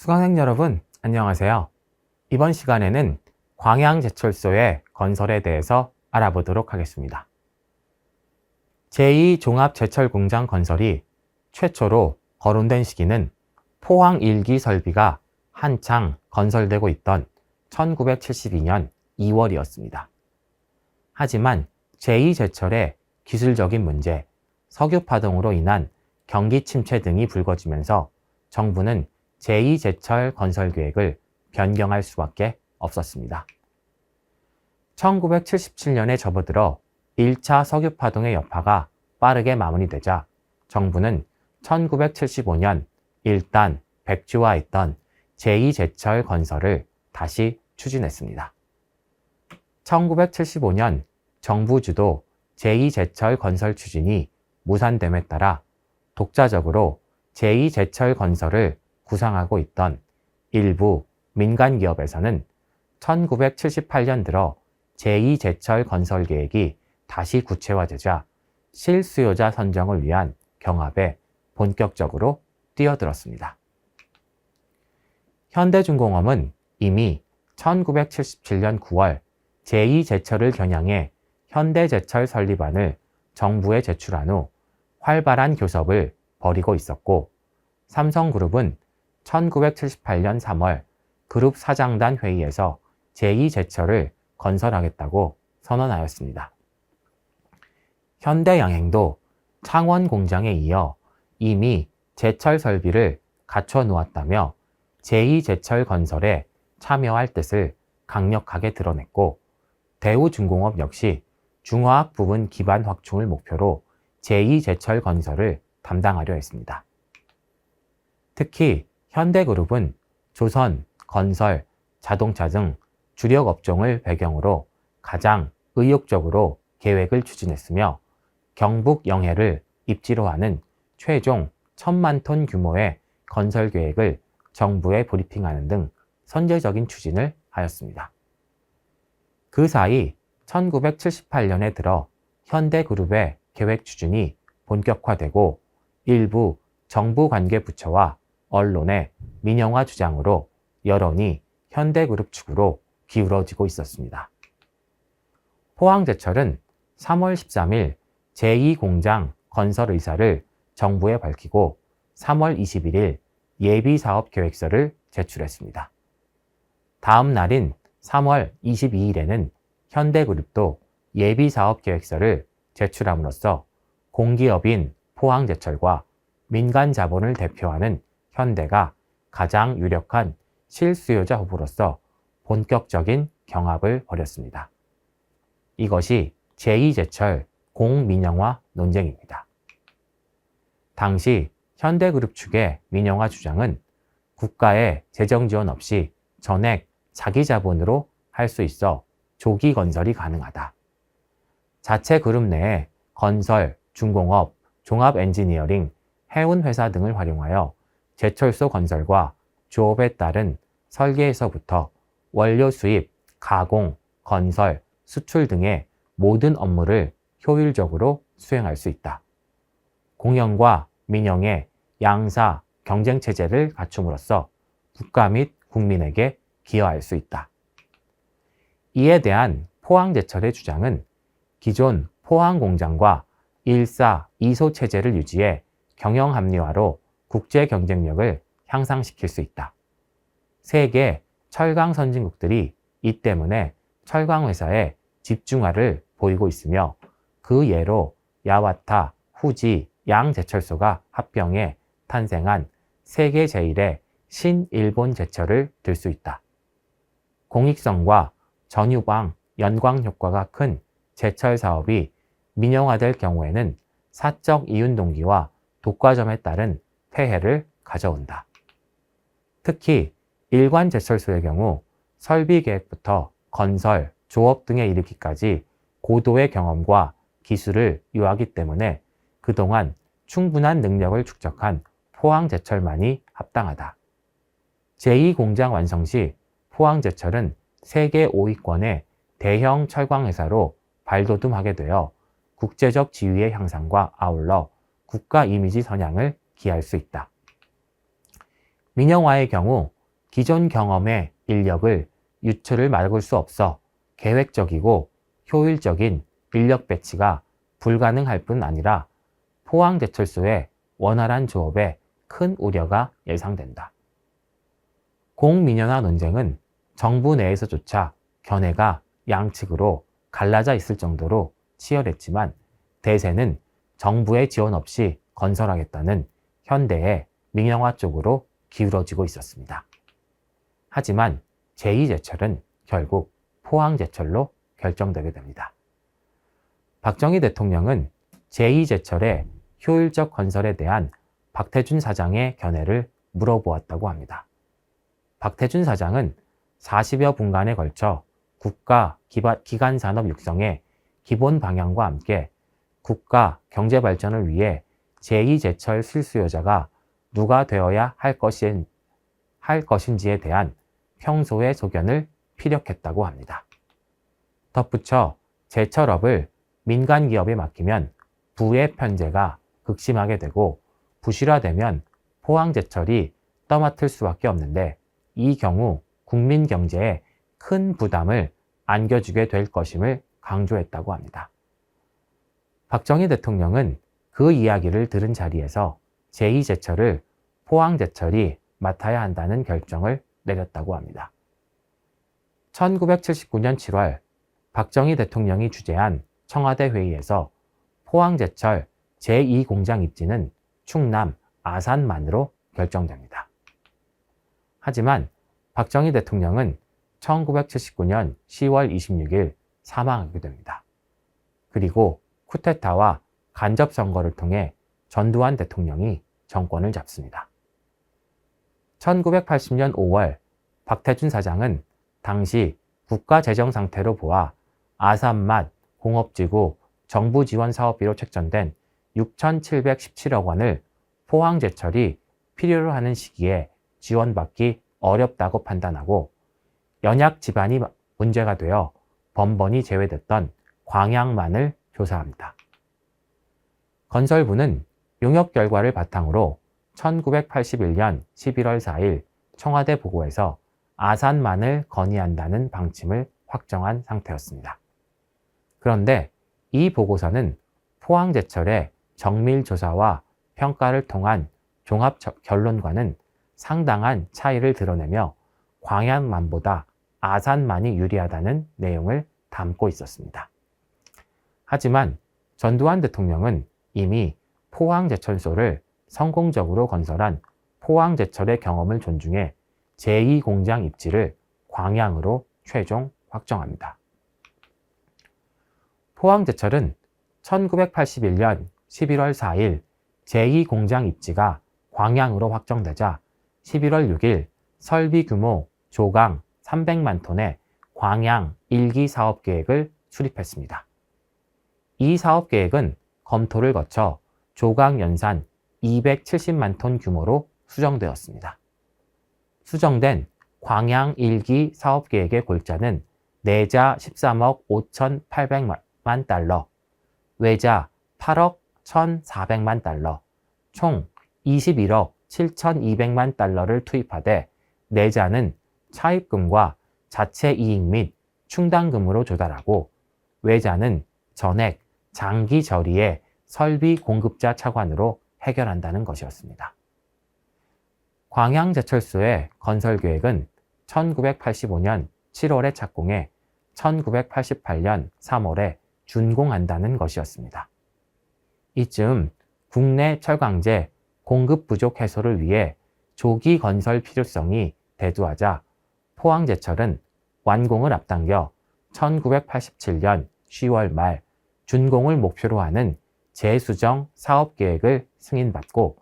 수강생 여러분, 안녕하세요. 이번 시간에는 광양제철소의 건설에 대해서 알아보도록 하겠습니다. 제2종합제철공장 건설이 최초로 거론된 시기는 포항 1기 설비가 한창 건설되고 있던 1972년 2월이었습니다. 하지만 제2제철의 기술적인 문제, 석유파동으로 인한 경기 침체 등이 불거지면서 정부는 제2제철 건설 계획을 변경할 수밖에 없었습니다. 1977년에 접어들어 1차 석유파동의 여파가 빠르게 마무리되자 정부는 1975년 일단 백지화했던 제2제철 건설을 다시 추진했습니다. 1975년 정부 주도 제2제철 건설 추진이 무산됨에 따라 독자적으로 제2제철 건설을 구상하고 있던 일부 민간 기업에서는 1978년 들어 제2제철 건설 계획이 다시 구체화되자 실수요자 선정을 위한 경합에 본격적으로 뛰어들었습니다. 현대중공업은 이미 1977년 9월 제2제철을 겨냥해 현대제철 설립안을 정부에 제출한 후 활발한 교섭을 벌이고 있었고, 삼성그룹은 1978년 3월 그룹 사장단 회의에서 제2제철을 건설하겠다고 선언하였습니다. 현대양행도 창원 공장에 이어 이미 제철 설비를 갖춰 놓았다며 제2제철 건설에 참여할 뜻을 강력하게 드러냈고, 대우중공업 역시 중화학 부분 기반 확충을 목표로 제2제철 건설을 담당하려 했습니다. 특히 현대그룹은 조선, 건설, 자동차 등 주력 업종을 배경으로 가장 의욕적으로 계획을 추진했으며, 경북 영해를 입지로 하는 최종 1000만 톤 규모의 건설 계획을 정부에 브리핑하는 등 선제적인 추진을 하였습니다. 그 사이 1978년에 들어 현대그룹의 계획 추진이 본격화되고 일부 정부 관계 부처와 언론의 민영화 주장으로 여론이 현대그룹 측으로 기울어지고 있었습니다. 포항제철은 3월 13일 제2공장 건설 의사를 정부에 밝히고 3월 21일 예비사업계획서를 제출했습니다. 다음 날인 3월 22일에는 현대그룹도 예비사업계획서를 제출함으로써 공기업인 포항제철과 민간 자본을 대표하는 현대가 가장 유력한 실수요자 후보로서 본격적인 경합을 벌였습니다. 이것이 제2제철 공민영화 논쟁입니다. 당시 현대그룹 측의 민영화 주장은 국가의 재정 지원 없이 전액 자기 자본으로 할 수 있어 조기 건설이 가능하다. 자체 그룹 내에 건설, 중공업, 종합 엔지니어링, 해운 회사 등을 활용하여 제철소 건설과 조업에 따른 설계에서부터 원료 수입, 가공, 건설, 수출 등의 모든 업무를 효율적으로 수행할 수 있다. 공영과 민영의 양사 경쟁 체제를 갖춤으로써 국가 및 국민에게 기여할 수 있다. 이에 대한 포항제철의 주장은 기존 포항공장과 1사 2소 체제를 유지해 경영 합리화로 국제 경쟁력을 향상시킬 수 있다. 세계 철강 선진국들이 이 때문에 철강 회사의 집중화를 보이고 있으며, 그 예로 야와타, 후지, 양제철소가 합병해 탄생한 세계 제1의 신일본 제철을 들 수 있다. 공익성과 전유광, 연광 효과가 큰 제철 사업이 민영화될 경우에는 사적 이윤 동기와 독과점에 따른 폐해를 가져온다. 특히 일관 제철소의 경우 설비 계획부터 건설, 조업 등에 이르기까지 고도의 경험과 기술을 요하기 때문에 그동안 충분한 능력을 축적한 포항제철만이 합당하다. 제2공장 완성 시 포항제철은 세계 5위권의 대형 철광회사로 발돋움하게 되어 국제적 지위의 향상과 아울러 국가 이미지 선양을 기할 수 있다. 민영화의 경우 기존 경험의 인력을 유출을 막을 수 없어 계획적이고 효율적인 인력 배치가 불가능할 뿐 아니라 포항제철소의 원활한 조업에 큰 우려가 예상된다. 공민영화 논쟁은 정부 내에서조차 견해가 양측으로 갈라져 있을 정도로 치열했지만 대세는 정부의 지원 없이 건설하겠다는 현대의 민영화 쪽으로 기울어지고 있었습니다. 하지만 제2제철은 결국 포항제철로 결정되게 됩니다. 박정희 대통령은 제2제철의 효율적 건설에 대한 박태준 사장의 견해를 물어보았다고 합니다. 박태준 사장은 40여 분간에 걸쳐 국가 기간산업 육성의 기본 방향과 함께 국가 경제 발전을 위해 제2제철 실수요자가 누가 되어야 할 것인지에 대한 평소의 소견을 피력했다고 합니다. 덧붙여 제철업을 민간 기업에 맡기면 부의 편제가 극심하게 되고 부실화되면 포항제철이 떠맡을 수밖에 없는데 이 경우 국민 경제에 큰 부담을 안겨주게 될 것임을 강조했다고 합니다. 박정희 대통령은 그 이야기를 들은 자리에서 제2제철을 포항제철이 맡아야 한다는 결정을 내렸다고 합니다. 1979년 7월 박정희 대통령이 주재한 청와대 회의에서 포항제철 제2공장 입지는 충남 아산만으로 결정됩니다. 하지만 박정희 대통령은 1979년 10월 26일 사망하게 됩니다. 그리고 쿠데타와 간접선거를 통해 전두환 대통령이 정권을 잡습니다. 1980년 5월 박태준 사장은 당시 국가 재정 상태로 보아 아산만 공업지구 정부 지원 사업비로 책정된 6,717억 원을 포항제철이 필요로 하는 시기에 지원받기 어렵다고 판단하고 연약 지반이 문제가 되어 번번이 제외됐던 광양만을 조사합니다. 건설부는 용역 결과를 바탕으로 1981년 11월 4일 청와대 보고에서 아산만을 건의한다는 방침을 확정한 상태였습니다. 그런데 이 보고서는 포항제철의 정밀 조사와 평가를 통한 종합 결론과는 상당한 차이를 드러내며 광양만보다 아산만이 유리하다는 내용을 담고 있었습니다. 하지만 전두환 대통령은 이미 포항제철소를 성공적으로 건설한 포항제철의 경험을 존중해 제2공장 입지를 광양으로 최종 확정합니다. 포항제철은 1981년 11월 4일 제2공장 입지가 광양으로 확정되자 11월 6일 설비 규모 조강 300만 톤의 광양 1기 사업계획을 수립했습니다. 이 사업계획은 검토를 거쳐 조강 연산 270만 톤 규모로 수정되었습니다. 수정된 광양 1기 사업계획의 골자는 내자 13억 5,800만 달러, 외자 8억 1,400만 달러, 총 21억 7,200만 달러를 투입하되 내자는 차입금과 자체 이익 및 충당금으로 조달하고 외자는 전액 장기 저리의 설비 공급자 차관으로 해결한다는 것이었습니다. 광양제철소의 건설 계획은 1985년 7월에 착공해 1988년 3월에 준공한다는 것이었습니다. 이쯤 국내 철강제 공급 부족 해소를 위해 조기 건설 필요성이 대두하자 포항제철은 완공을 앞당겨 1987년 10월 말 준공을 목표로 하는 재수정 사업계획을 승인받고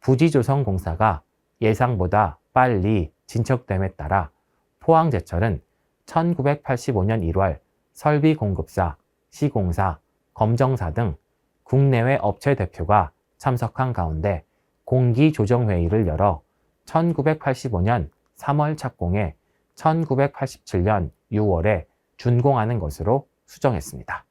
부지조성공사가 예상보다 빨리 진척됨에 따라 포항제철은 1985년 1월 설비공급사, 시공사, 검정사 등 국내외 업체 대표가 참석한 가운데 공기조정회의를 열어 1985년 3월 착공해 1987년 6월에 준공하는 것으로 수정했습니다.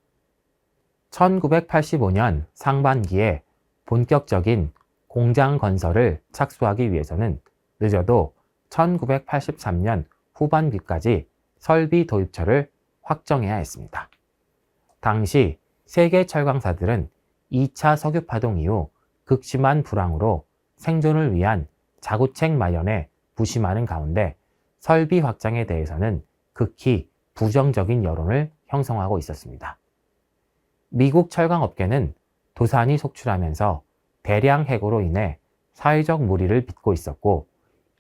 1985년 상반기에 본격적인 공장 건설을 착수하기 위해서는 늦어도 1983년 후반기까지 설비 도입처를 확정해야 했습니다. 당시 세계 철강사들은 2차 석유 파동 이후 극심한 불황으로 생존을 위한 자구책 마련에 부심하는 가운데 설비 확장에 대해서는 극히 부정적인 여론을 형성하고 있었습니다. 미국 철강업계는 도산이 속출하면서 대량 해고로 인해 사회적 무리를 빚고 있었고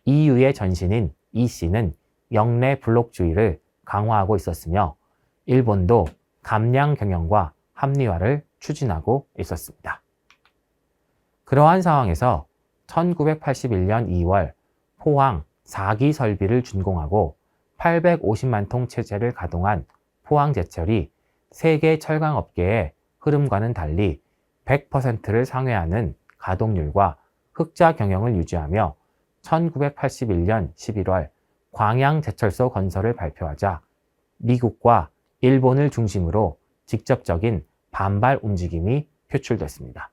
EU의 전신인 EC는 영내 블록주의를 강화하고 있었으며 일본도 감량 경영과 합리화를 추진하고 있었습니다. 그러한 상황에서 1981년 2월 포항 4기 설비를 준공하고 850만 통 체제를 가동한 포항제철이 세계 철강업계의 흐름과는 달리 100%를 상회하는 가동률과 흑자 경영을 유지하며 1981년 11월 광양제철소 건설을 발표하자 미국과 일본을 중심으로 직접적인 반발 움직임이 표출됐습니다.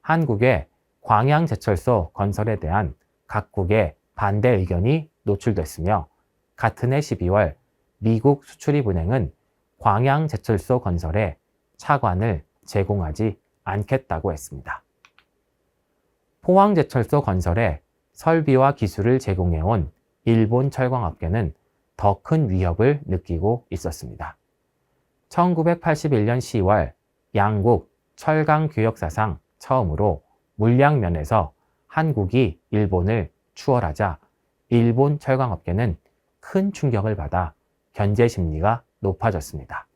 한국의 광양제철소 건설에 대한 각국의 반대 의견이 노출됐으며 같은 해 12월 미국 수출입은행은 광양제철소 건설에 차관을 제공하지 않겠다고 했습니다. 포항제철소 건설에 설비와 기술을 제공해온 일본 철강업계는 더 큰 위협을 느끼고 있었습니다. 1981년 10월 양국 철강교역사상 처음으로 물량 면에서 한국이 일본을 추월하자 일본 철강업계는 큰 충격을 받아 견제 심리가 높아졌습니다.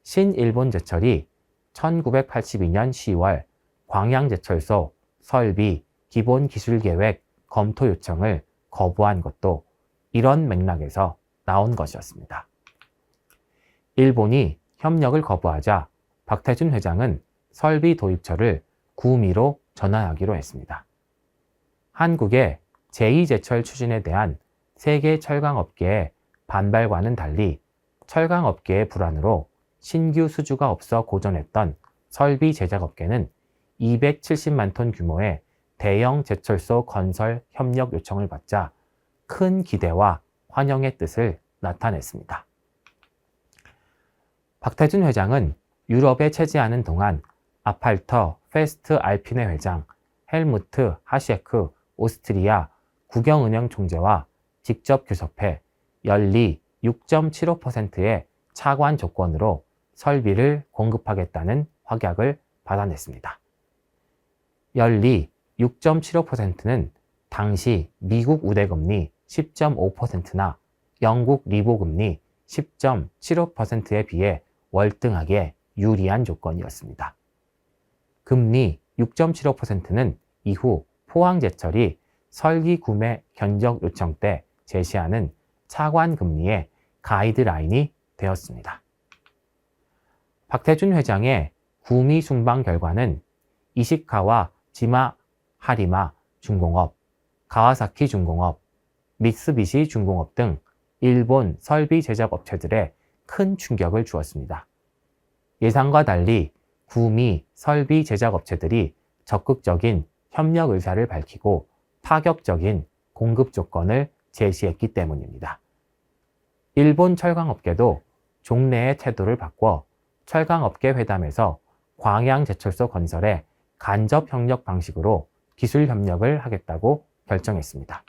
신일본제철이 1982년 10월 광양제철소 설비 기본기술계획 검토 요청을 거부한 것도 이런 맥락에서 나온 것이었습니다. 일본이 협력을 거부하자 박태준 회장은 설비 도입처를 구미로 전환하기로 했습니다. 한국의 제2제철 추진에 대한 세계 철강업계의 반발과는 달리 철강업계의 불안으로 신규 수주가 없어 고전했던 설비 제작업계는 270만 톤 규모의 대형 제철소 건설 협력 요청을 받자 큰 기대와 환영의 뜻을 나타냈습니다. 박태준 회장은 유럽에 체제하는 동안 아팔터 페스트 알피네 회장, 헬무트 하셰크 오스트리아 국영은행 총재와 직접 교섭해 연리 6.75%의 차관 조건으로 설비를 공급하겠다는 확약을 받아냈습니다. 연리 6.75%는 당시 미국 우대금리 10.5%나 영국 리보금리 10.75%에 비해 월등하게 유리한 조건이었습니다. 금리 6.75%는 이후 포항제철이 설기 구매 견적 요청 때 제시하는 차관 금리의 가이드라인이 되었습니다. 박태준 회장의 구미 순방 결과는 이시카와 지마 하리마 중공업, 가와사키 중공업, 미쓰비시 중공업 등 일본 설비 제작 업체들의 큰 충격을 주었습니다. 예상과 달리 구미 설비 제작 업체들이 적극적인 협력 의사를 밝히고 파격적인 공급 조건을 제시했기 때문입니다. 일본 철강업계도 종래의 태도를 바꿔 철강업계 회담에서 광양제철소 건설에 간접 협력 방식으로 기술 협력을 하겠다고 결정했습니다.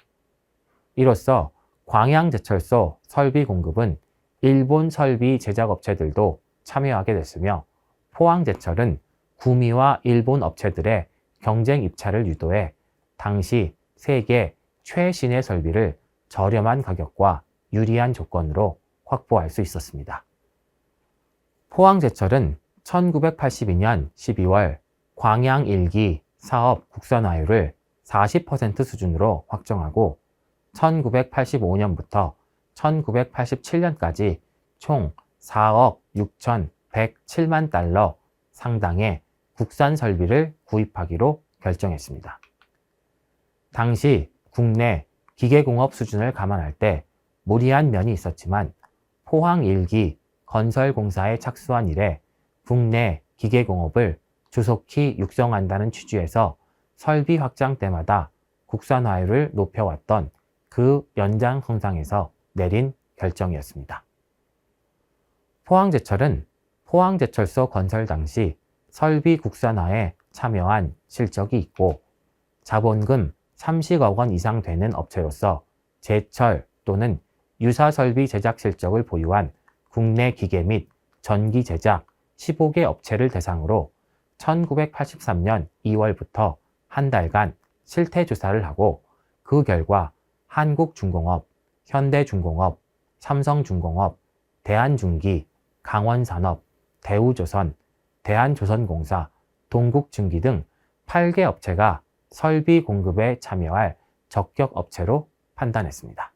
이로써 광양제철소 설비 공급은 일본 설비 제작 업체들도 참여하게 됐으며 포항제철은 구미와 일본 업체들의 경쟁 입찰을 유도해 당시 세계 최신의 설비를 저렴한 가격과 유리한 조건으로 확보할 수 있었습니다. 포항제철은 1982년 12월 광양 1기 사업 국산화율을 40% 수준으로 확정하고 1985년부터 1987년까지 총 4억 6,107만 달러 상당의 국산 설비를 구입하기로 결정했습니다. 당시 국내 기계공업 수준을 감안할 때 무리한 면이 있었지만 포항 1기 건설공사에 착수한 이래 국내 기계공업을 조속히 육성한다는 취지에서 설비 확장 때마다 국산화율을 높여왔던 그 연장선상에서 내린 결정이었습니다. 포항제철은 포항제철소 건설 당시 설비 국산화에 참여한 실적이 있고 자본금 30억 원 이상 되는 업체로서 제철 또는 유사 설비 제작 실적을 보유한 국내 기계 및 전기 제작 15개 업체를 대상으로 1983년 2월부터 한 달간 실태 조사를 하고 그 결과 한국중공업, 현대중공업, 삼성중공업, 대한중기, 강원산업, 대우조선, 대한조선공사, 동국중기 등 8개 업체가 설비 공급에 참여할 적격 업체로 판단했습니다.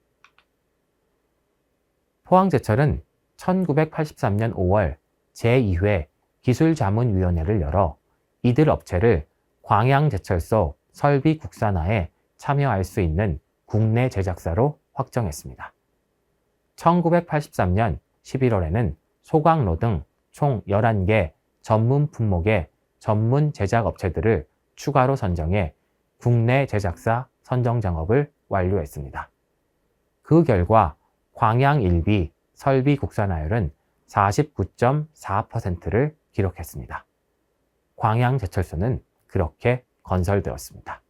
포항제철은 1983년 5월 제2회 기술자문위원회를 열어 이들 업체를 광양제철소 설비 국산화에 참여할 수 있는 국내 제작사로 확정했습니다. 1983년 11월에는 소강로 등 총 11개 전문 품목의 전문 제작 업체들을 추가로 선정해 국내 제작사 선정 작업을 완료했습니다. 그 결과 광양 1비 설비 국산화율은 49.4%를 기록했습니다. 광양제철소는 그렇게 건설되었습니다.